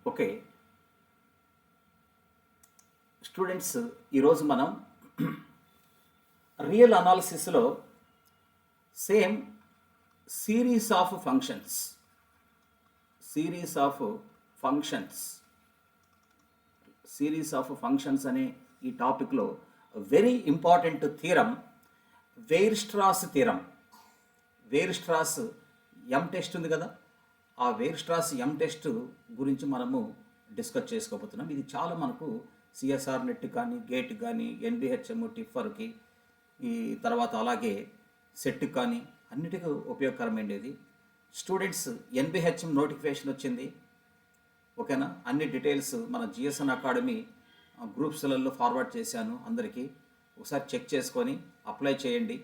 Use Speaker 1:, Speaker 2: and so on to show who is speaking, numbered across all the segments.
Speaker 1: Okay students, ఈరోజు మనం real అనాలిసిస్లో సేమ్ సిరీస్ ఆఫ్ ఫంక్షన్స్ అనే ఈ టాపిక్లో very important theorem Weierstrass theorem. Weierstrass M test ఉంది కదా, ఆ వెయిర్స్ట్రాస్ ఎం టెస్ట్ గురించి మనము డిస్కస్ చేసుకోబోతున్నాం. ఇది చాలా మనకు సిఎస్ఆర్ నెట్ కానీ, గేట్ కానీ, ఎన్బిహెచ్ఎం, టిఫర్కి, ఈ తర్వాత అలాగే సెట్ కానీ అన్నిటికీ ఉపయోగకరమైనది. స్టూడెంట్స్, ఎన్బిహెచ్ఎం నోటిఫికేషన్ వచ్చింది, ఓకేనా? అన్ని డీటెయిల్స్ మన జిఎస్ఎన్ అకాడమీ గ్రూప్స్లలో ఫార్వర్డ్ చేశాను. అందరికీ ఒకసారి చెక్ చేసుకొని అప్లై చేయండి,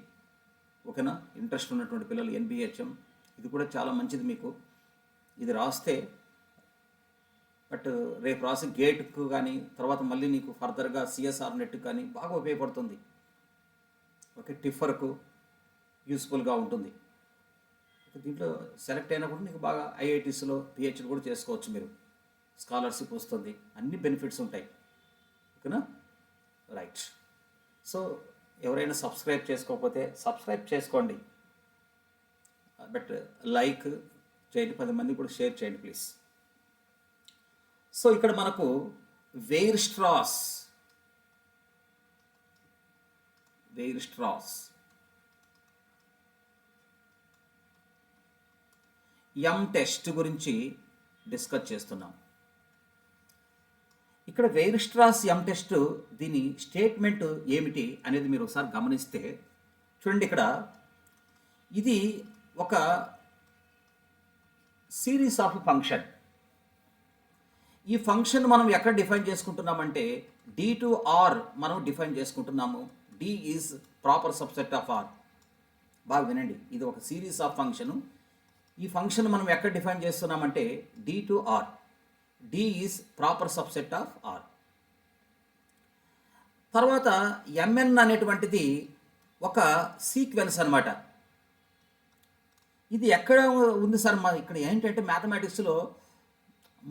Speaker 1: ఓకేనా? ఇంట్రెస్ట్ ఉన్నటువంటి పిల్లలు ఎన్బిహెచ్ఎం ఇది కూడా చాలా మంచిది. మీకు ఇది రాస్తే బట్ రేపు రాసి గేట్కు కానీ తర్వాత మళ్ళీ నీకు ఫర్దర్గా సిఎస్ఆర్ నెట్ కానీ బాగా ఉపయోగపడుతుంది. ఓకే, టిఫర్కు యూస్ఫుల్గా ఉంటుంది. దీంట్లో సెలెక్ట్ అయినప్పుడు నీకు బాగా ఐఐటీస్లో పిహెచ్డి కూడా చేసుకోవచ్చు. మీరు స్కాలర్షిప్ వస్తుంది, అన్ని బెనిఫిట్స్ ఉంటాయి, ఓకేనా? రైట్. సో ఎవరైనా సబ్స్క్రైబ్ చేసుకోకపోతే సబ్స్క్రైబ్ చేసుకోండి, బట్ లైక్ చేయండి, 10 మంది కూడా షేర్ చేయండి ప్లీజ్. సో ఇక్కడ మనకు వెయిర్స్ట్రాస్ ఎం టెస్ట్ గురించి డిస్కస్ చేస్తున్నాం. ఇక్కడ వెయిర్స్ట్రాస్ ఎం టెస్ట్ దీని స్టేట్మెంట్ ఏమిటి అనేది మీరు ఒకసారి గమనిస్తే చూడండి. ఇక్కడ ఇది ఒక సిరీస్ ఆఫ్ ఫంక్షన్. ఈ ఫంక్షన్ మనం ఎక్కడ డిఫైన్ చేసుకుంటున్నామంటే డి టు ఆర్ మనం డిఫైన్ చేసుకుంటున్నాము. D is proper subset of R. బాగా వినండి, ఇది ఒక సిరీస్ ఆఫ్ ఫంక్షను. ఈ ఫంక్షన్ మనం ఎక్కడ డిఫైన్ చేస్తున్నామంటే D to R. D is proper subset of R. తర్వాత ఎంఎన్ అనేటువంటిది ఒక సీక్వెన్స్ అనమాట. ఇది ఎక్కడ ఉంది సార్? ఇక్కడ ఏంటంటే మ్యాథమెటిక్స్లో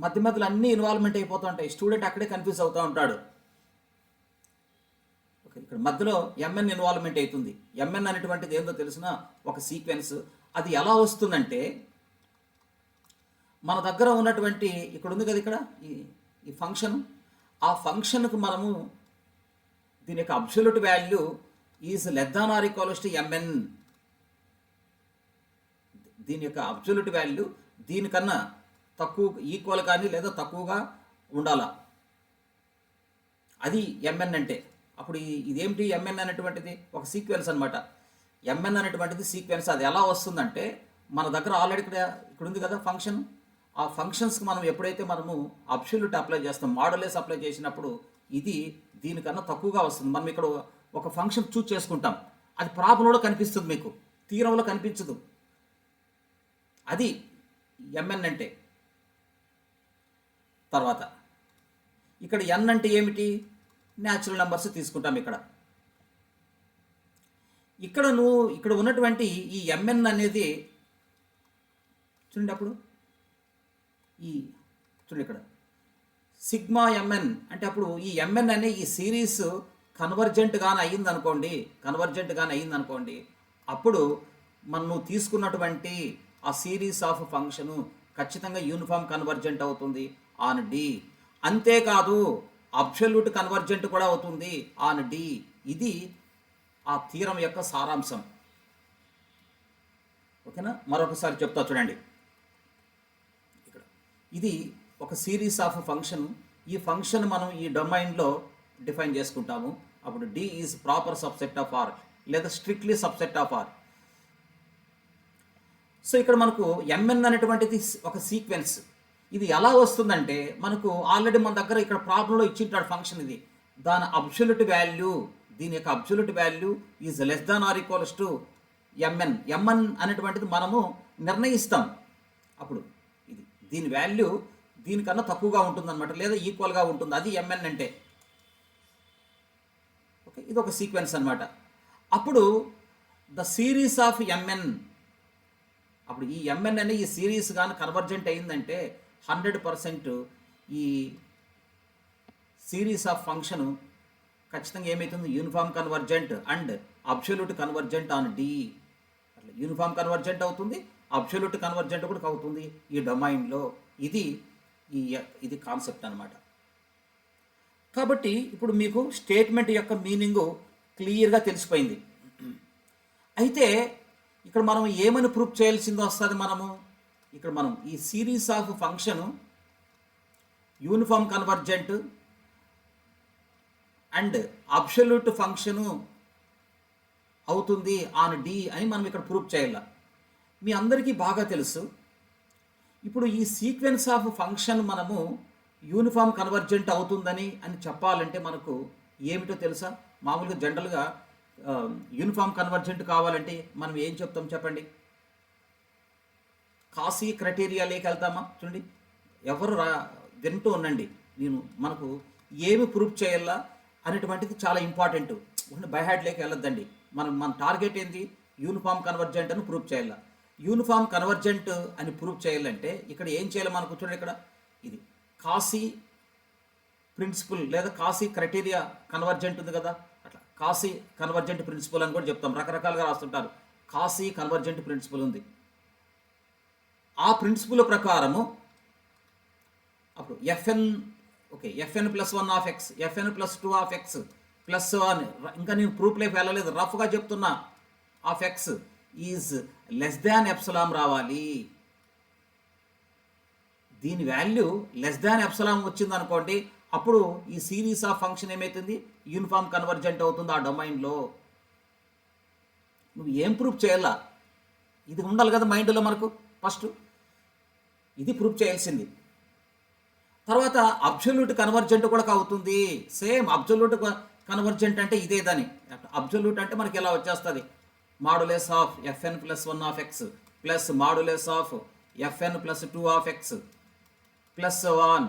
Speaker 1: మధ్యలో అన్నీ ఇన్వాల్వ్మెంట్ అయిపోతూ ఉంటాయి. స్టూడెంట్ అక్కడే కన్ఫ్యూజ్ అవుతూ ఉంటాడు. ఓకే, ఇక్కడ మధ్యలో ఎంఎన్ ఇన్వాల్వ్మెంట్ అవుతుంది. ఎంఎన్ అనేటువంటిది ఏందో తెలిసిన ఒక సీక్వెన్స్. అది ఎలా వస్తుందంటే మన దగ్గర ఉన్నటువంటి ఇక్కడ ఉంది కదా, ఇక్కడ ఈ ఫంక్షన్, ఆ ఫంక్షన్కు మనము దీని యొక్క absolute value is less than or equals to M N. దీని యొక్క అబ్సల్యూట్ వాల్యూ దీనికన్నా తక్కువ, ఈక్వల్ కానీ లేదా తక్కువగా ఉండాలా, అది ఎంఎన్ అంటే. అప్పుడు ఇదేమిటి? ఎంఎన్ అనేటువంటిది ఒక సీక్వెన్స్ అనమాట. ఎంఎన్ అనేటువంటిది సీక్వెన్స్. అది ఎలా వస్తుందంటే మన దగ్గర ఆల్రెడీ ఇక్కడ ఉంది కదా ఫంక్షన్. ఆ ఫంక్షన్స్కి మనం ఎప్పుడైతే మనము అబ్సల్యూట్ అప్లై చేస్తాం, మోడలేస్ అప్లై చేసినప్పుడు ఇది దీనికన్నా తక్కువగా వస్తుంది. మనం ఇక్కడ ఒక ఫంక్షన్ చూస్ చేసుకుంటాం, అది ప్రాబ్లంలో కనిపిస్తుంది, మీకు తీరంలో కనిపించదు. అది ఎంఎన్ అంటే. తర్వాత ఇక్కడ ఎన్ అంటే ఏమిటి? న్యాచురల్ నెంబర్స్ తీసుకుంటాం. ఇక్కడ ఉన్నటువంటి ఈ ఎంఎన్ అనేది చూడండి. అప్పుడు చూడండి ఇక్కడ సిగ్మా ఎంఎన్ అంటే అప్పుడు ఈ ఎంఎన్ అనే ఈ సిరీస్ కన్వర్జెంట్ గాని అయిందనుకోండి, అప్పుడు మనం తీసుకున్నటువంటి ఆ సిరీస్ ఆఫ్ ఫంక్షను ఖచ్చితంగా యూనిఫామ్ కన్వర్జెంట్ అవుతుంది ఆన్ డి. అంతేకాదు అబ్సల్యూట్ కన్వర్జెంట్ కూడా అవుతుంది ఆన్ డి. ఇది ఆ థీరం యొక్క సారాంశం, ఓకేనా? మరొకసారి చెప్తా చూడండి. ఇక్కడ ఇది ఒక సిరీస్ ఆఫ్ ఫంక్షన్. ఈ ఫంక్షన్ మనం ఈ డొమైన్లో డిఫైన్ చేసుకుంటాము. అప్పుడు D is proper subset of R లేదా strictly subset of R. So ఇక్కడ మనకు ఎంఎన్ అనేటువంటిది ఒక సీక్వెన్స్. ఇది ఎలా వస్తుందంటే మనకు ఆల్రెడీ మన దగ్గర ఇక్కడ ప్రాబ్లంలో ఇచ్చింటాడు ఫంక్షన్. ఇది దాని అబ్సల్యూట్ వాల్యూ, దీని యొక్క absolute value is less than or equals to M N. M N అనేటువంటిది మనము నిర్ణయిస్తాం. అప్పుడు దీని వాల్యూ దీనికన్నా తక్కువగా ఉంటుందన్నమాట, లేదా ఈక్వల్గా ఉంటుంది. అది ఎంఎన్ అంటే. ఓకే, ఇది ఒక సీక్వెన్స్ అనమాట. అప్పుడు ద సిరీస్ ఆఫ్ ఎంఎన్, అప్పుడు ఈ ఎంఎన్ అనే ఈ సిరీస్ కానీ కన్వర్జెంట్ అయిందంటే 100% ఈ సిరీస్ ఆఫ్ ఫంక్షన్ ఖచ్చితంగా ఏమవుతుంది, uniform convergent and absolute convergent on D. అట్లా యూనిఫామ్ కన్వర్జెంట్ అవుతుంది, అబ్సల్యూట్ కన్వర్జెంట్ కూడా అవుతుంది ఈ డొమైన్లో. ఇది ఇది కాన్సెప్ట్ అనమాట. కాబట్టి ఇప్పుడు మీకు స్టేట్మెంట్ యొక్క మీనింగు క్లియర్గా తెలిసిపోయింది. అయితే ఇక్కడ మనం ఏమని ప్రూఫ్ చేయాల్సిందో వస్తుంది. ఇక్కడ మనం ఈ series of function uniform convergent and absolute function అవుతుంది ఆన్ డి అని మనం ఇక్కడ ప్రూఫ్ చేయాలి. మీ అందరికీ బాగా తెలుసు, ఇప్పుడు ఈ సీక్వెన్స్ ఆఫ్ ఫంక్షన్ మనము యూనిఫామ్ కన్వర్జెంట్ అవుతుందని చెప్పాలంటే మనకు ఏమిటో తెలుసా? మామూలుగా జనరల్గా యూనిఫామ్ కన్వర్జెంట్ కావాలంటే మనం ఏం చెప్తాం చెప్పండి? కాసీ క్రైటీరియాలోకి వెళ్తామా? చూడండి, ఎవరు వింటూ ఉండండి. మనకు ఏమి ప్రూఫ్ చేయాలా అనేటువంటిది చాలా ఇంపార్టెంట్. బై హ్యాడ్లోకి వెళ్ళొద్దండి. మన టార్గెట్ ఏంటి? యూనిఫామ్ కన్వర్జెంట్ అని ప్రూఫ్ చేయాలా. యూనిఫామ్ కన్వర్జెంట్ అని ప్రూఫ్ చేయాలంటే ఇక్కడ ఏం చేయాలి మనకు? చూడండి, ఇక్కడ ఇది కాసీ ప్రిన్సిపల్ లేదా కాసీ క్రైటీరియా కన్వర్జెంట్ ఉంది కదా, అట్లా కాసీ కన్వర్జెంట్ ప్రిన్సిపల్ అని కూడా చెప్తాం. రకరకాలుగా రాస్తుంటారు. కాసీ కన్వర్జెంట్ ప్రిన్సిపల్ ఉంది. ఆ ప్రిన్సిపల్ ప్రకారము అప్పుడు FN +1 of X, FN +2 of X +1, ఇంకా నేను ప్రూఫ్లోకి వెళ్ళలేదు, రఫ్గా చెప్తున్నా, of X is less than epsilon రావాలి. దీని వాల్యూ లెస్ దాన్ ఎప్సిలాన్ వచ్చింది అనుకోండి, అప్పుడు ఈ సిరీస్ ఆఫ్ ఫంక్షన్ ఏమవుతుంది? యూనిఫామ్ కన్వర్జెంట్ అవుతుంది ఆ డొమైన్లో. నువ్వు ఏం ప్రూఫ్ చేయాలా? ఇది ఉండాలి కదా మైండ్లో మనకు. ఫస్ట్ ఇది ప్రూఫ్ చేయాల్సింది. తర్వాత అబ్సల్యూట్ కన్వర్జెంట్ కూడా అవుతుంది. సేమ్ అబ్సల్యూట్ కన్వర్జెంట్ అంటే ఇదే దాని. అబ్సల్యూట్ అంటే మనకి ఎలా వచ్చేస్తుంది? Modulus of FN +1 of X plus modulus of FN +2 of X +1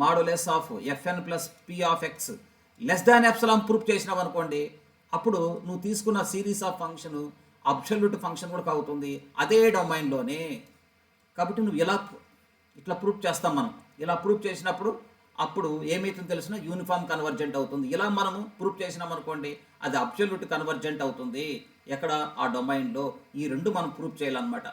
Speaker 1: modulus of FN +p of X less than epsilon proof చేసినావు అనుకోండి, అప్పుడు నువ్వు తీసుకున్న series of function absolute function కూడా అవుతుంది అదే డొమైన్లోనే. కాబట్టి నువ్వు ఇట్లా ప్రూఫ్ చేస్తాం మనం. ఇలా ప్రూఫ్ చేసినప్పుడు అప్పుడు ఏమైతుందో తెలిసిన యూనిఫామ్ కన్వర్జెంట్ అవుతుంది. ఇలా మనము ప్రూఫ్ చేసినాం అనుకోండి, అది అబ్సల్యూట్ కన్వర్జెంట్ అవుతుంది. ఎక్కడ? ఆ డొమైన్లో. ఈ రెండు మనం ప్రూఫ్ చేయాలన్నమాట.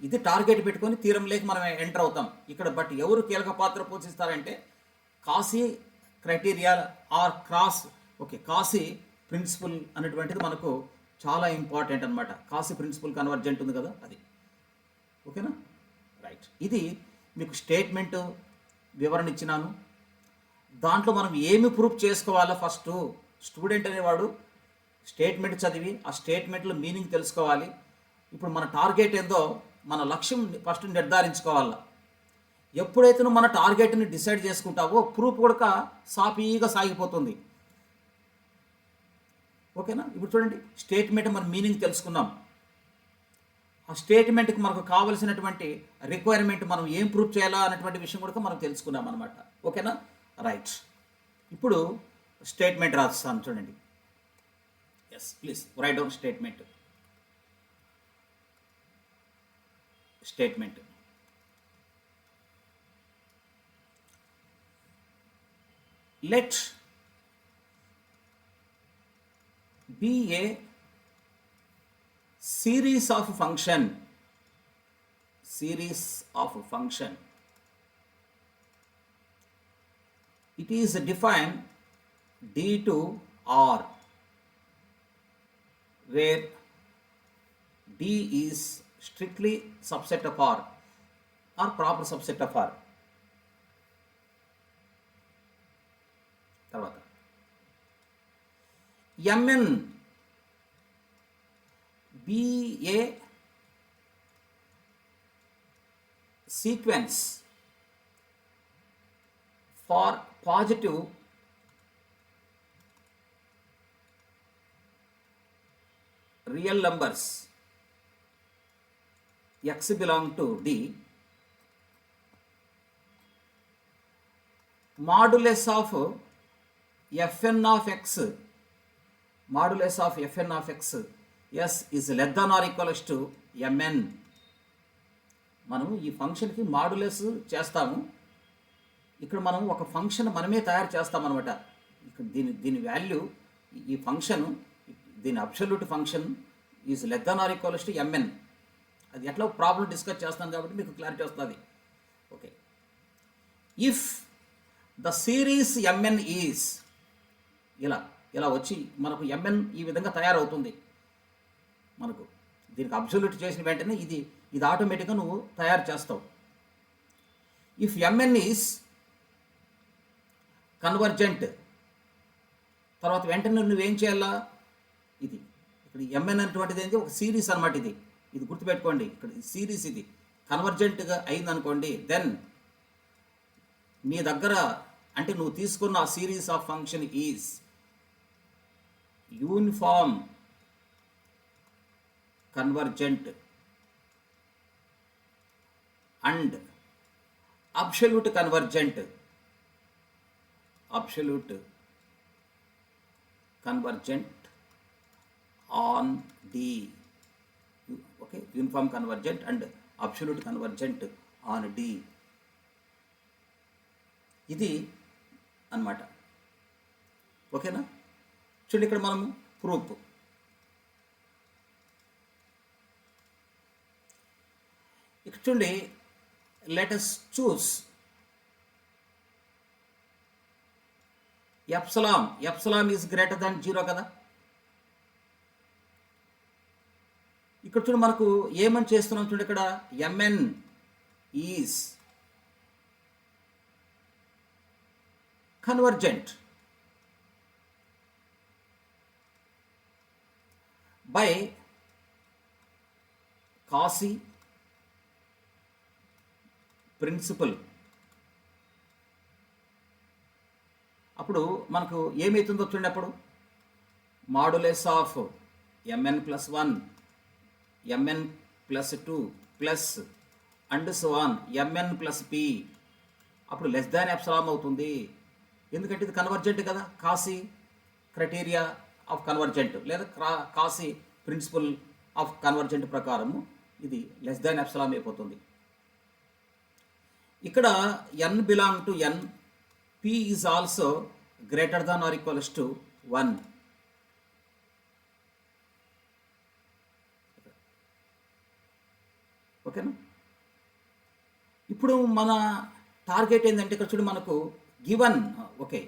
Speaker 1: ఇది టార్గెట్ పెట్టుకొని థీరంలోకి మనం ఎంటర్ అవుతాం ఇక్కడ. బట్ ఎవరు కీలక పాత్ర పోషిస్తారంటే కాసీ క్రైటీరియా ఆర్ కాసీ ప్రిన్సిపల్ అనేటువంటిది మనకు చాలా ఇంపార్టెంట్ అనమాట. కాసీ ప్రిన్సిపల్ కన్వర్జెంట్ ఉంది కదా, అది. ఓకేనా? రైట్. ఇది మీకు స్టేట్మెంట్ వివరణ ఇచ్చినాను. దాంట్లో మనం ఏమి ప్రూఫ్ చేసుకోవాలో ఫస్ట్ స్టూడెంట్ అనేవాడు స్టేట్మెంట్ చదివి ఆ స్టేట్మెంట్లో మీనింగ్ తెలుసుకోవాలి. ఇప్పుడు మన టార్గెట్ ఏందో, మన లక్ష్యం ఫస్ట్ నిర్ధారించుకోవాలి. ఎప్పుడైతే నువ్వు మన టార్గెట్ని డిసైడ్ చేసుకుంటావో ప్రూఫ్ కూడా సాఫీగా సాగిపోతుంది. ఓకేనా? ఇప్పుడు చూడండి, స్టేట్మెంట్ మన మీనింగ్ తెలుసుకున్నాం. ఆ స్టేట్మెంట్కి మనకు కావలసినటువంటి రిక్వైర్మెంట్, మనం ఏం ప్రూఫ్ చేయాలా అనేటువంటి విషయం కూడా మనం తెలుసుకున్నాం అనమాట. ఓకేనా? రైట్. ఇప్పుడు స్టేట్మెంట్ రాస్తాను చూడండి. Yes, please write down statement. Let be a series of function. It is defined D to R, where D is strictly subset of R or proper subset of R. తర్వాత mn be a sequence for positive real numbers x belong to D, modulus of fn of x s is less than or equals to mn. మనం ఈ ఫంక్షన్కి modulus చేస్తాము. ఇక్కడ మనం ఒక function మనమే తయారు చేస్తామన్నమాట. ఇక్కడ దీని వాల్యూ, ఈ ఫంక్షన్, దీని absolute function is less than or equals to mn. అది ఎట్లా ప్రాబ్లం డిస్కస్ చేస్తాను కాబట్టి మీకు క్లారిటీ వస్తుంది. Okay, if the series mn is ఇలా వచ్చి మనకు mn ఈ విధంగా తయారవుతుంది. మనకు దీనికి అబ్సల్యూట్ చేసిన వెంటనే ఇది ఆటోమేటిక్గా నువ్వు తయారు చేస్తావు. ఇఫ్ mn ఈజ్ కన్వర్జెంట్, తర్వాత వెంటనే నువ్వేం చేయాలా, ఇక్కడ mn అనేటువంటిది ఏంటి, ఒక సిరీస్ అనమాట. ఇది గుర్తుపెట్టుకోండి. ఇక్కడ సిరీస్ ఇది కన్వర్జెంట్గా అయిందనుకోండి, దెన్ నీ దగ్గర అంటే నువ్వు తీసుకున్న ఆ series of function is uniform convergent and absolute convergent on D. Okay, uniform convergent and absolute convergent on D. ఇది అన్నమాట. ఓకేనా? చూడండి, ఇక్కడ మనము ప్రూఫ్, ఇక్కడ చూడండి, let us choose epsilon is greater than 0 కదా. ఇక్కడ చూడండి, మనకు ఏమని చేస్తున్నాం చూడండి, ఇక్కడ mn ఈజ్ కన్వర్జెంట్ బై కాసి ప్రిన్సిపల్. అప్పుడు మనకు ఏమవుతుందో చూడండి, అప్పుడు modulus of mn + 1, mn + 2 plus and so on mn + p. అప్పుడు లెస్ దాన్ ఎప్సిలాన్ అవుతుంది. ఎందుకంటే ఇది కన్వర్జెంట్ కదా. కాసి క్రైటీరియా ఆఫ్ కన్వర్జెంట్ లేదా కాసి ప్రిన్సిపల్ ఆఫ్ కన్వర్జెంట్ ప్రకారము ఇది లెస్ దాన్ ఎప్సిలాన్ అయిపోతుంది. ఇక్కడ n belong to n, p is also greater than or equals to 1. ఓకేనా? ఇప్పుడు మన టార్గెట్ ఏంటంటే, ఇక్కడ చూడు, మనకు గివన్, ఓకే,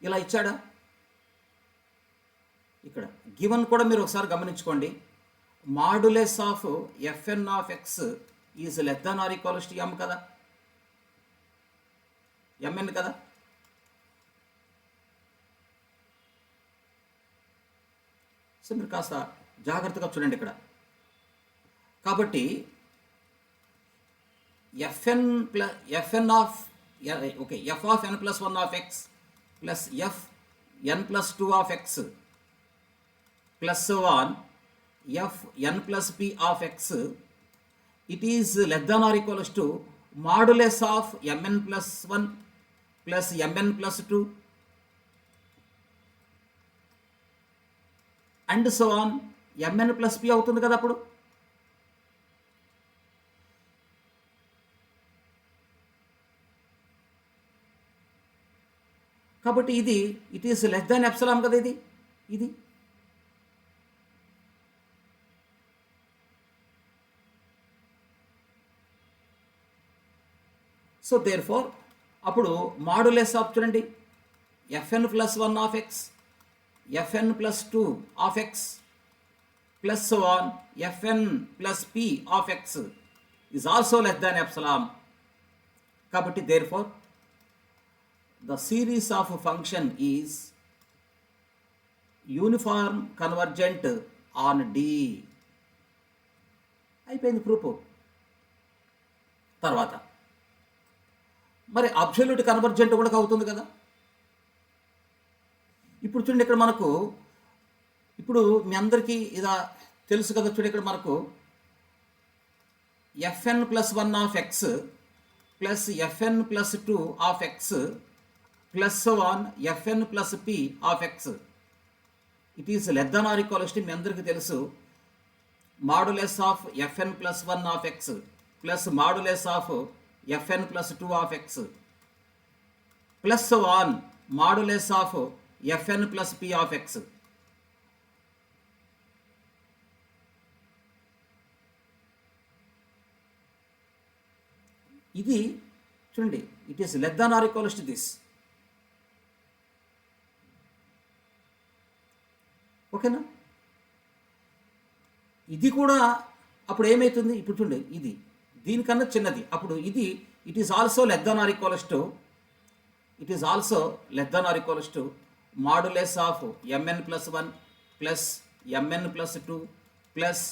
Speaker 1: ఇలా ఇచ్చాడా. ఇక్కడ గివన్ కూడా మీరు ఒకసారి గమనించుకోండి. Modulus of fn of x is less than or equals to m కదా, mn కదా. సో మీరు కాస్త జాగ్రత్తగా చూడండి ఇక్కడ. కాబట్టి fn of okay, f of n + 1 of x plus fn + 2 of x plus so on fn + p of x, it is less than or equals to modulus of mn + 1 plus mn + 2 and so on mn + p అవుతుంది కదా. అప్పుడు కాబట్టి it is less than epsilon కదా. ఇది so therefore అప్పుడు modulus of చూడండి, fn + 1 of x, fn + 2 of x plus so on fn + p of x is also less than epsilon. కాబట్టి therefore the series of a function is uniform convergent on D. అయిపోయింది proof. తర్వాత మరి absolute convergent కూడా అవుతుంది కదా. ఇప్పుడు చూడండి, ఇక్కడ మనకు ఇప్పుడు మీ అందరికీ ఇలా తెలుసు కదా. చూడండి, ఇక్కడ మనకు fn + 1 of x plus fn + 2 of x plus on fn + p of x, it is less than or equals to, మీ అందరికీ తెలుసు, modulus of fn + 1 of x plus modulus of FN plus 2 of X plus 1 modulus of FN plus P of x. ఇది చూడండి, it is less than or equals to this. ఓకేనా? ఇది కూడా అప్పుడు ఏమవుతుంది, ఇప్పుడు చూడండి ఇది దీనికన్నా చిన్నది, అప్పుడు ఇది it is also less than or equals to modulus of M N plus 1 plus M N plus 2 plus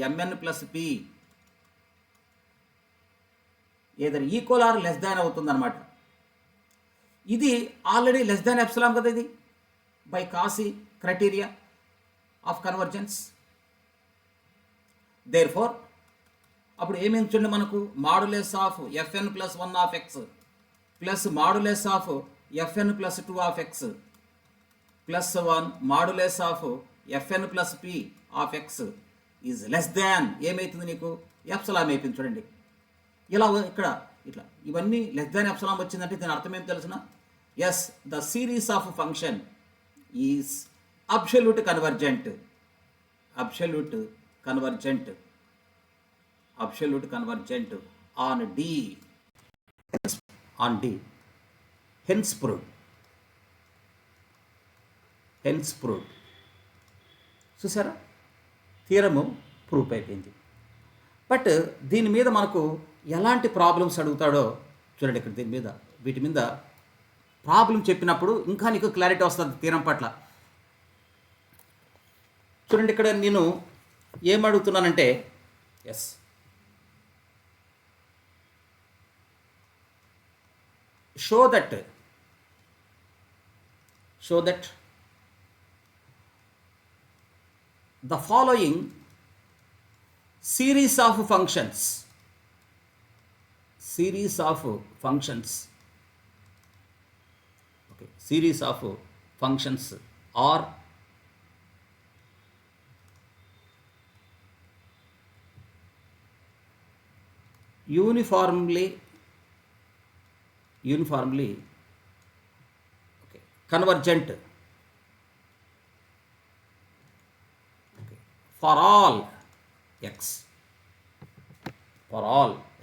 Speaker 1: M N plus P either equal or less than అవుతుంది అనమాట. ఇది ఆల్రెడీ లెస్ దాన్ ఎప్సిలాన్ కదా, ఇది by Cauchy criteria of convergence. Therefore అప్పుడు ఏమేమి చూడండి, మనకు modulus of FN plus 1 of X plus modulus of FN plus 2 of X plus 1 modulus of FN plus P of X is less than ఏమవుతుంది నీకు, epsilon అయిపోయింది. చూడండి ఇలా ఇక్కడ ఇట్లా ఇవన్నీ లెస్ దాన్ ఎప్సిలాన్ వచ్చిందంటే దీని అర్థం ఏం తెలుసిన, as the series of function is absolute convergent on D hence proved. చూసారా, థియరము ప్రూఫ్ అయిపోయింది. బట్ దీని మీద మనకు ఎలాంటి ప్రాబ్లమ్స్ అడుగుతాడో చూడండి. ఇక్కడ దీని మీద వీటి మీద ప్రాబ్లం చెప్పినప్పుడు ఇంకా నీకు క్లారిటీ వస్తుంది థియరం పట్ల. చూడండి, ఇక్కడ నేను ఏమడుగుతున్నానంటే, yes show that the following series of functions are uniformly convergent for all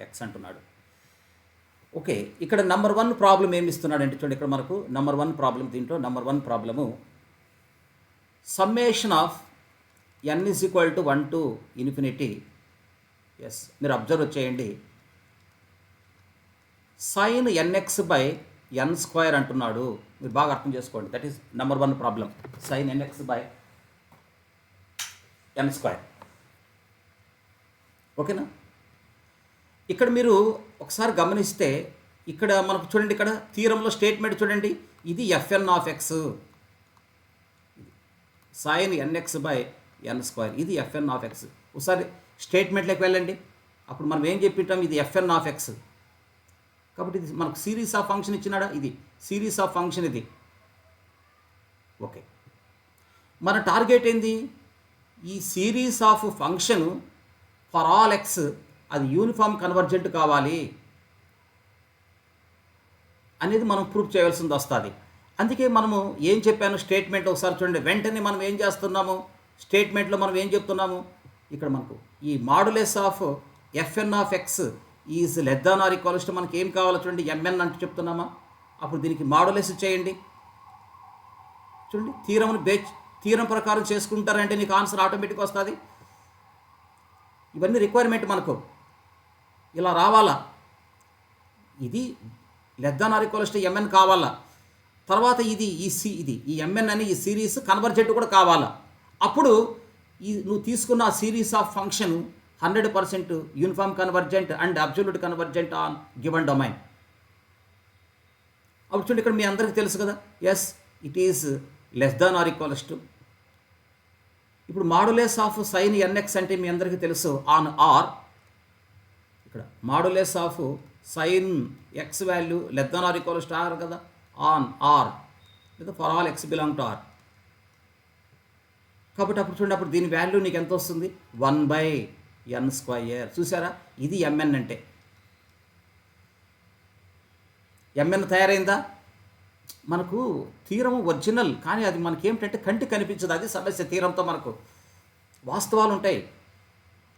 Speaker 1: x అంటున్నాడు. ఓకే, ఇక్కడ నెంబర్ 1 ప్రాబ్లం ఏమి ఇస్తున్నాడు అంటే చూడండి, ఇక్కడ మనకు నెంబర్ 1 ప్రాబ్లం, దీంట్లో number 1 problem summation of n is equal to 1 to infinity. Yes, మీరు అబ్జర్వ్ చేయండి, sine nx by n square అంటున్నాడు. మీరు బాగా అర్థం చేసుకోండి, that is number 1 problem, sine nx by n square. ఓకేనా? ఇక్కడ మీరు ఒకసారి గమనిస్తే ఇక్కడ మనకు చూడండి, ఇక్కడ థియరంలో స్టేట్మెంట్ చూడండి, ఇది F N of X, sine N X by N square, ఇది ఎఫ్ఎన్ ఆఫ్ ఎక్స్. ఒకసారి స్టేట్మెంట్లోకి వెళ్ళండి, అప్పుడు మనం ఏం చెప్పింటాం, ఇది ఎఫ్ఎన్ ఆఫ్ ఎక్స్. కాబట్టి ఇది మనకు సిరీస్ ఆఫ్ ఫంక్షన్ ఇచ్చినాడా, ఇది సిరీస్ ఆఫ్ ఫంక్షన్ ఇది. ఓకే, మన టార్గెట్ ఏంది, ఈ series of function for all X అది యూనిఫామ్ కన్వర్జెంట్ కావాలి అనేది మనం ప్రూఫ్ చేయాల్సింది వస్తుంది. అందుకే మనము ఏం చెప్పాను స్టేట్మెంట్ ఒకసారి చూడండి. వెంటనే మనం ఏం చేస్తున్నాము, స్టేట్మెంట్లో మనం ఏం చెప్తున్నాము, ఇక్కడ మనకు ఈ modulus of F N of X is less than or equals to మనకి ఏం కావాలో చూడండి, ఎంఎన్ అంటూ చెప్తున్నామా. అప్పుడు దీనికి మాడ్యులస్ చేయండి. చూడండి, థీరం ప్రకారం చేసుకుంటారంటే నీకు ఆన్సర్ ఆటోమేటిక్గా వస్తుంది. ఇవన్నీ రిక్వైర్మెంట్ మనకు ఇలా రావాలా, ఇది less than or equals to M N కావాలా. తర్వాత ఇది ఈ ఎంఎన్ అని ఈ సిరీస్ కన్వర్జెంట్ కూడా కావాలా. అప్పుడు నువ్వు తీసుకున్న ఆ series of function 100% uniform convergent and absolute convergent on given domain. అప్పుడు చూడండి, ఇక్కడ మీ అందరికీ తెలుసు కదా, as it is less than or equals to. ఇప్పుడు మాడ్యులస్ ఆఫ్ సైన్ ఎన్ఎక్స్ అంటే మీ అందరికీ తెలుసు ఆన్ ఆర్. ఇక్కడ modulus of sine X value less than or equals to R కదా, ఆన్ ఆర్ లేదా for all X belong to R. కాబట్టి అప్పుడు చూడండి, అప్పుడు దీని వాల్యూ నీకు ఎంత వస్తుంది, 1/. ఎన్ స్క్వయర్. చూసారా, ఇది ఎంఎన్ అంటే. ఎంఎన్ తయారైందా? మనకు థీరము ఒరిజినల్, కానీ అది మనకేమిటంటే కంటికి కనిపించదు. అది సమస్య. థీరంతో మనకు వాస్తవాలు ఉంటాయి,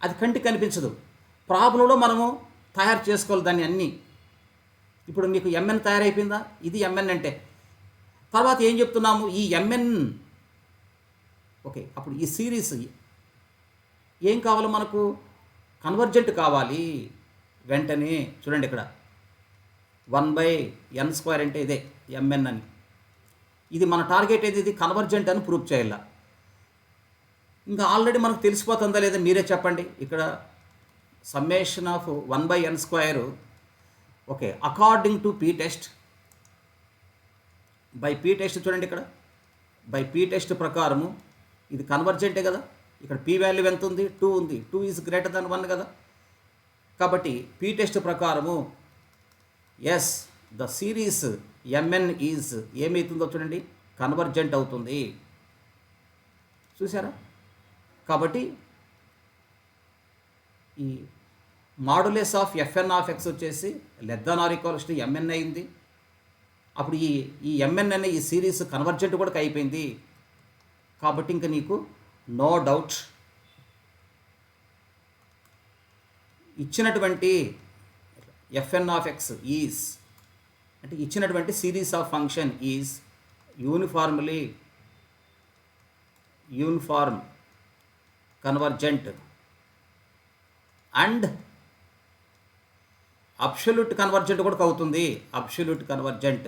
Speaker 1: అది కంటికి కనిపించదు. ప్రాబ్లంలో మనము తయారు చేసుకోవాలి దాన్ని అన్నీ. ఇప్పుడు మీకు ఎంఎన్ తయారైపోయిందా? ఇది ఎంఎన్ అంటే. తర్వాత ఏం చెప్తున్నాము? ఈ ఎంఎన్ ఓకే, అప్పుడు ఈ సిరీస్ ఏం కావాలి మనకు? కన్వర్జెంట్ కావాలి. వెంటనే చూడండి ఇక్కడ 1/n² అంటే ఇదే ఎంఎన్ అని. ఇది మన టార్గెట్ ఏది? ఇది కన్వర్జెంట్ అని ప్రూవ్ చేయాల. ఇంకా ఆల్రెడీ మనకు తెలిసిపోతుందా లేదా మీరే చెప్పండి. ఇక్కడ summation of 1/n², okay, according to P test by P test. చూడండి ఇక్కడ బై పీ టెస్ట్ ప్రకారము ఇది కన్వర్జెంటే కదా. ఇక్కడ పీ వాల్యూ ఎంత ఉంది? 2 ఉంది. 2 ఈజ్ గ్రేటర్ దాన్ 1 కదా. కాబట్టి పీ టెస్ట్ ప్రకారము as the series M N is ఏమవుతుందో చూడండి, కన్వర్జెంట్ అవుతుంది. చూసారా? కాబట్టి ఈ modulus of F N of X వచ్చేసి <= ఎంఎన్ అయింది. అప్పుడు ఈ ఎంఎన్ అనే ఈ సిరీస్ కన్వర్జెంట్ కూడా అయిపోయింది. కాబట్టి ఇంకా నీకు నో డౌట్ ఇచ్చినటువంటి ఎఫ్ఎన్ ఆఫ్ ఎక్స్ ఈజ్ అంటే ఇచ్చినటువంటి series of function is uniform convergent and absolute convergent కూడా అవుతుంది. Absolute convergent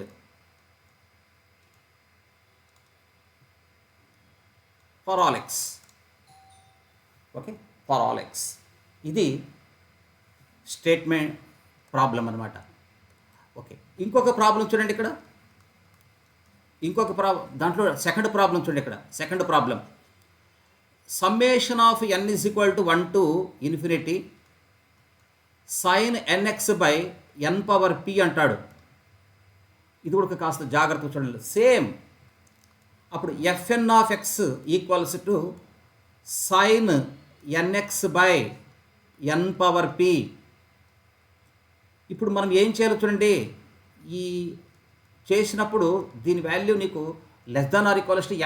Speaker 1: for all X. Okay, for all X. ఇది స్టేట్మెంట్ ప్రాబ్లం అనమాట. ఓకే, ఇంకొక ప్రాబ్లం చూడండి ఇక్కడ. దాంట్లో సెకండ్ ప్రాబ్లం చూడండి ఇక్కడ. Second problem summation of n = 1 to ∞ sin nx/n⁻p అంటాడు. ఇది కూడా కాస్త జాగ్రత్తగా చూడండి. సేమ్ అప్పుడు FN of X equals to sin nx/n⁻p. ఇప్పుడు మనం ఏం చేయాలో చూడండి. ఈ చేసినప్పుడు దీని వాల్యూ నీకు <=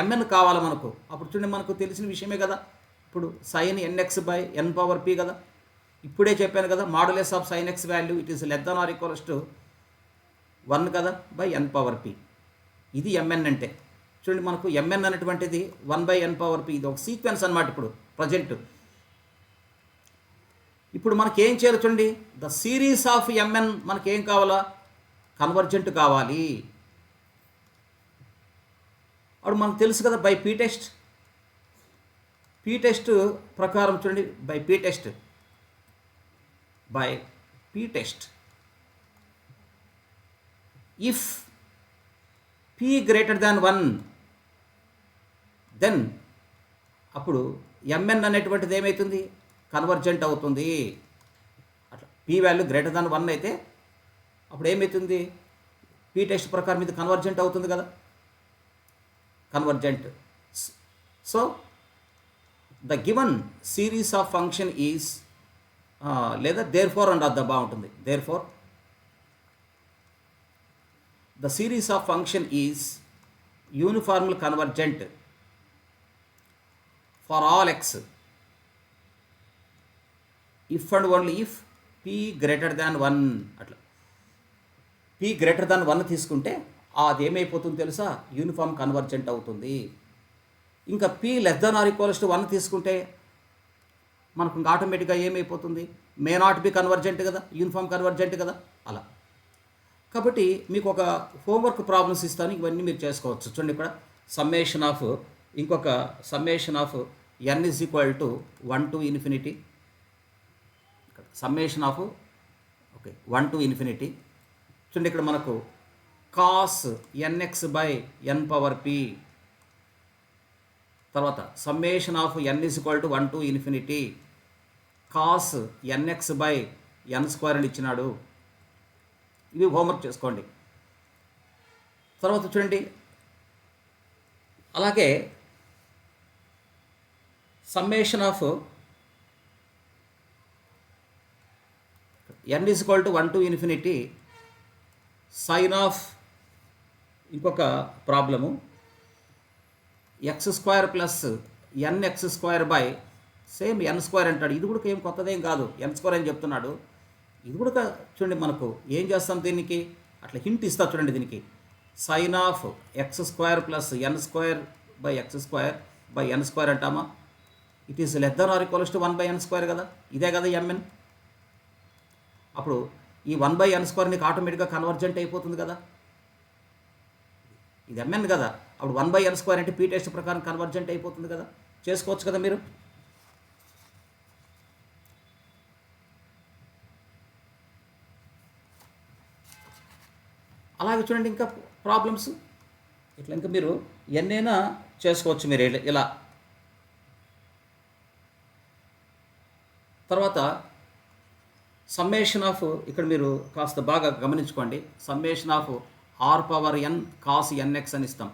Speaker 1: mn కావాలి మనకు. అప్పుడు చూడండి, మనకు తెలిసిన విషయమే కదా. ఇప్పుడు sin nx/n⁻p కదా. ఇప్పుడే చెప్పాను కదా, modulus of sin x value it is <= 1 కదా n⁻p. ఇది mn అంటే. చూడండి, మనకు mn అనేటువంటిది 1/n⁻p. ఇది ఒక సీక్వెన్స్ అన్నమాట. ఇప్పుడు ప్రజెంట్ ఇప్పుడు మనకేం చేయాలి చూడండి. ద సిరీస్ ఆఫ్ mn మనకేం కావాలా? కన్వర్జెంట్ కావాలి. అప్పుడు మనకు తెలుసు కదా బై పీ టెస్ట్ ప్రకారం చూడండి. By P test if p <= 1 then అప్పుడు mn అనేటువంటిది ఏమవుతుంది? కన్వర్జెంట్ అవుతుంది. అట్లా p వాల్యూ <= 1 అయితే అప్పుడు ఏమవుతుంది? పీ టెస్ట్ ప్రకారం ఇది కన్వర్జెంట్ అవుతుంది కదా. Convergent. So the given series of function is లేదా దేర్ ఫోర్ అని రాద్దా బాగుంటుంది. Therefore the series of function is uniformly convergent for all X if and only if p <= 1. అట్లా p <= 1 తీసుకుంటే అది ఏమైపోతుంది తెలుసా? యూనిఫామ్ కన్వర్జెంట్ అవుతుంది. ఇంకా p <= 1 తీసుకుంటే మనకు ఇంకా ఆటోమేటిక్గా ఏమైపోతుంది? మే నాట్ బి కన్వర్జెంట్ కదా, యూనిఫామ్ కన్వర్జెంట్ కదా. అలా కాబట్టి మీకు ఒక హోంవర్క్ ప్రాబ్లమ్స్ ఇస్తాను, ఇవన్నీ మీరు చేసుకోవచ్చు. చూడండి, ఇక్కడ సమ్మేషన్ ఆఫ్ ఇంకొక summation of n = 1 to ∞. Summation of okay 1 to ∞. చూడండి, ఇక్కడ మనకు cos nx/n⁻p. తర్వాత summation of n = 1 to ∞ cos nx/n² అని ఇచ్చినాడు. ఇవి హోంవర్క్ చేసుకోండి. తర్వాత చూడండి, అలాగే summation of n is equal to 1 to infinity sine of ఇంకొక problem x² plus nx² by same n² అంటాడు. ఇది కూడా ఏం కొత్తదేం కాదు, n² అని చెప్తున్నాడు. ఇది కూడా చూడండి, మనకు ఏం చేస్తాం దీనికి, అట్లా హింట్ ఇస్తా చూడండి. దీనికి sine of x² plus n² by x² by n² అంటామా. It is less than or equals to 1/n² కదా, ఇదే కదా mn. అప్పుడు ఈ 1/n² నీకు ఆటోమేటిక్గా కన్వర్జెంట్ అయిపోతుంది కదా, ఇది mn కదా. అప్పుడు 1/n² అంటే పీ టెస్ట్ ప్రకారం కన్వర్జెంట్ అయిపోతుంది కదా, చేసుకోవచ్చు కదా మీరు. అలాగే చూడండి ఇంకా ప్రాబ్లమ్స్ ఇట్లా ఇంకా మీరు ఎన్నైనా చేసుకోవచ్చు మీరు ఇలా. తర్వాత సమ్మేషన్ ఆఫ్, ఇక్కడ మీరు కాస్త బాగా గమనించుకోండి, summation of r⁴n cos nx అని ఇస్తాం.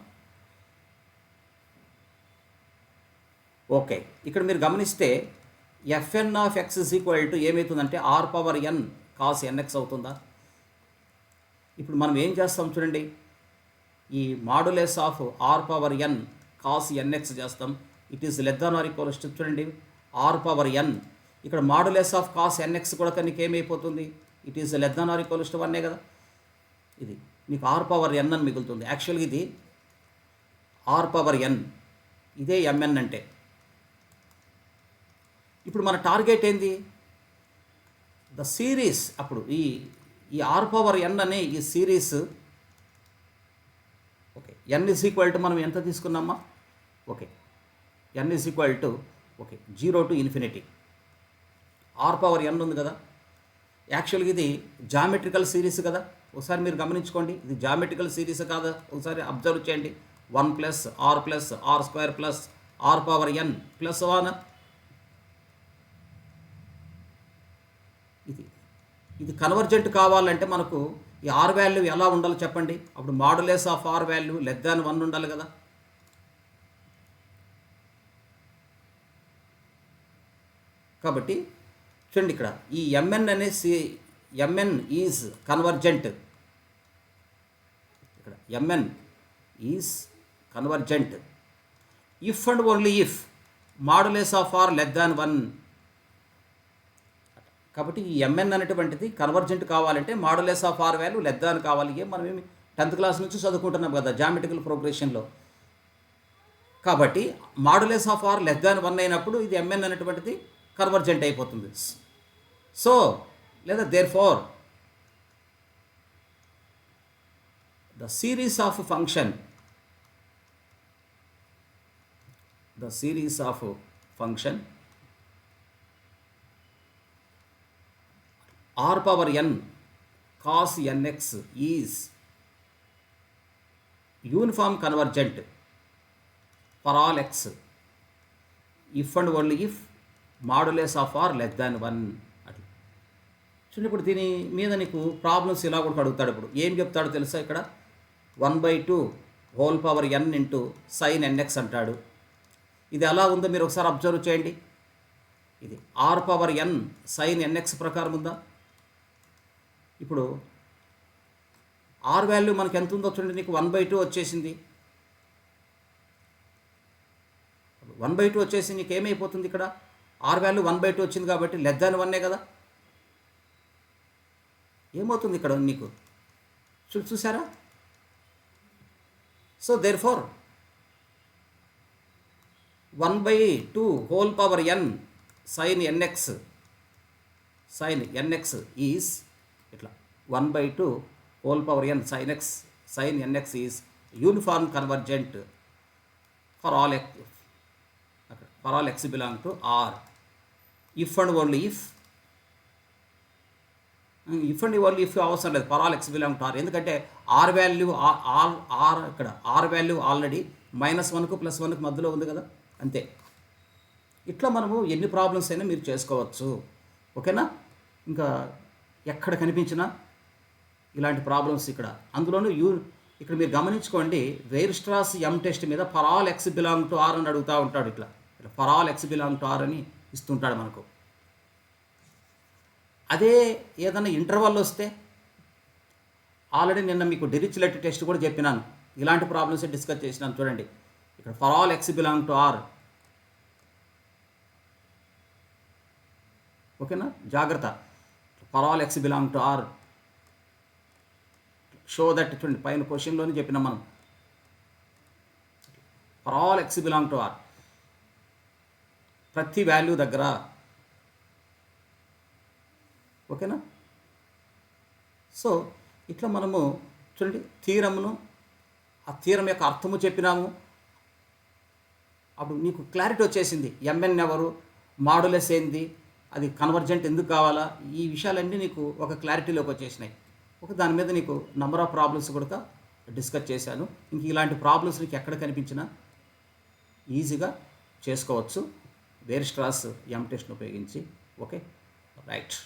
Speaker 1: ఓకే, ఇక్కడ మీరు గమనిస్తే fn of x is equal to ఏమవుతుందంటే r⁴n cos nx అవుతుందా. ఇప్పుడు మనం ఏం చేస్తాం చూడండి, ఈ modulus of r⁴n cos nx చేస్తాం. It is less than or equals to చూడండి r⁴n, ఇక్కడ మాడ్యులస్ ఆఫ్ cos nx కూడా నీకు ఏమైపోతుంది, it is less than or equals to 1 కదా. ఇది మీకు r⁴n అని మిగులుతుంది. యాక్చువల్గా ఇది r⁴n, ఇదే mn అంటే. ఇప్పుడు మన టార్గెట్ ఏంది, ద సిరీస్. అప్పుడు ఈ r⁴n అనే ఈ series, okay, n is equal to మనం ఎంత తీసుకున్నామా, okay, n is equal to okay 0 to infinity. r⁴n ఉంది కదా, యాక్చువల్గా ఇది జామెట్రికల్ సిరీస్ కదా. ఒకసారి మీరు గమనించుకోండి, ఇది జామెట్రికల్ సిరీస్ కాదా, ఒకసారి అబ్జర్వ్ చేయండి. 1 plus r plus r² plus r⁴n plus 1. ఇది కన్వర్జెంట్ కావాలంటే మనకు ఈ r వాల్యూ ఎలా ఉండాలో చెప్పండి. అప్పుడు modulus of r value less దాన్ 1 ఉండాలి కదా. కాబట్టి చూడండి ఇక్కడ ఈ mn అనేసి mn ఈజ్ కన్వర్జెంట్. ఇక్కడ mn is convergent if and only if modulus of r less than 1. కాబట్టి ఈ mn అనేటువంటిది కన్వర్జెంట్ కావాలంటే modulus of r value less దాన్ కావాలి. మనం ఏమి 10th క్లాస్ నుంచి చదువుకుంటున్నాం కదా జామెట్రికల్ ప్రోగ్రెషన్లో. కాబట్టి modulus of r less than 1 అయినప్పుడు ఇది mn అనేటువంటిది కన్వర్జెంట్ అయిపోతుంది. సో లేదా therefore the series of function r⁴n cos nx is uniform convergent for all x if and only if modulus of r less than 1. అట్లా చూడండి. ఇప్పుడు దీని మీద నీకు ప్రాబ్లమ్స్ ఇలా కూడా అడుగుతాడు. ఇప్పుడు ఏం చెప్తాడు తెలుసా, ఇక్కడ 1/2 whole power n into sine nx అంటాడు. ఇది ఎలా ఉందో మీరు ఒకసారి అబ్జర్వ్ చేయండి. ఇది r⁴n సైన్ nx ప్రకారం ఉందా. ఇప్పుడు r వాల్యూ మనకి ఎంత ఉందో చూడండి, నీకు 1/2 వచ్చేసింది. 1/2 వచ్చేసి నీకు ఏమైపోతుంది, ఇక్కడ r వాల్యూ 1/2 వచ్చింది కాబట్టి లెస్ దాన్ 1 కదా. ఏమవుతుంది ఇక్కడ నీకు చూసారా. So therefore 1/2 whole power n sine nx is ఇట్లా 1/2 whole power n sine nx is uniform convergent for all x belong to r if and only if అవసరం లేదు, for all x belong to r. ఎందుకంటే r value ఇక్కడ r value already -1కు +1కు మధ్యలో ఉంది కదా, అంతే. ఇట్లా మనము ఎన్ని ప్రాబ్లమ్స్ అయినా మీరు చేసుకోవచ్చు. ఓకేనా. ఇంకా ఎక్కడ కనిపించినా ఇలాంటి ప్రాబ్లమ్స్ ఇక్కడ, అందులోనూ ఇక్కడ మీరు గమనించుకోండి, వెయిర్స్ట్రాస్ టెస్ట్ మీద for all x belong to r అని అడుగుతూ ఉంటాడు. ఇట్లా for all x belong to r అని ఇస్తుంటాడు మనకు. అదే ఏదైనా ఇంటర్వల్ వస్తే, ఆల్రెడీ నిన్న మీకు డిరిచ్లెట్ టెస్ట్ కూడా చెప్పినాను, ఇలాంటి ప్రాబ్లమ్స్ డిస్కస్ చేసినాను. చూడండి ఇక్కడ for all X belong to R, ఓకేనా, జాగ్రత్త. For all X belong to R show that, చూడండి పైన క్వశ్చన్లోనే చెప్పినాం మనం, for all X belong to R, ప్రతి వాల్యూ దగ్గర, ఓకేనా. సో ఇట్లా మనము చూడండి థీరమును, ఆ థీరం యొక్క అర్థము చెప్పినాము. అప్పుడు నీకు క్లారిటీ వచ్చేసింది, ఎంఎన్ ఎవరు, మాడ్యులస్ ఏంది, అది కన్వర్జెంట్ ఎందుకు కావాలా, ఈ విషయాలన్నీ నీకు ఒక క్లారిటీలోకి వచ్చేసినాయి. ఒక దాని మీద నీకు నంబర్ ఆఫ్ ప్రాబ్లమ్స్ కూడా డిస్కస్ చేశాను. ఇంక ఇలాంటి ప్రాబ్లమ్స్ నీకు ఎక్కడ కనిపించినా ఈజీగా చేసుకోవచ్చు వేర్ స్ట్రాస్ ఎం టెస్ట్ని ఉపయోగించి. Okay, right.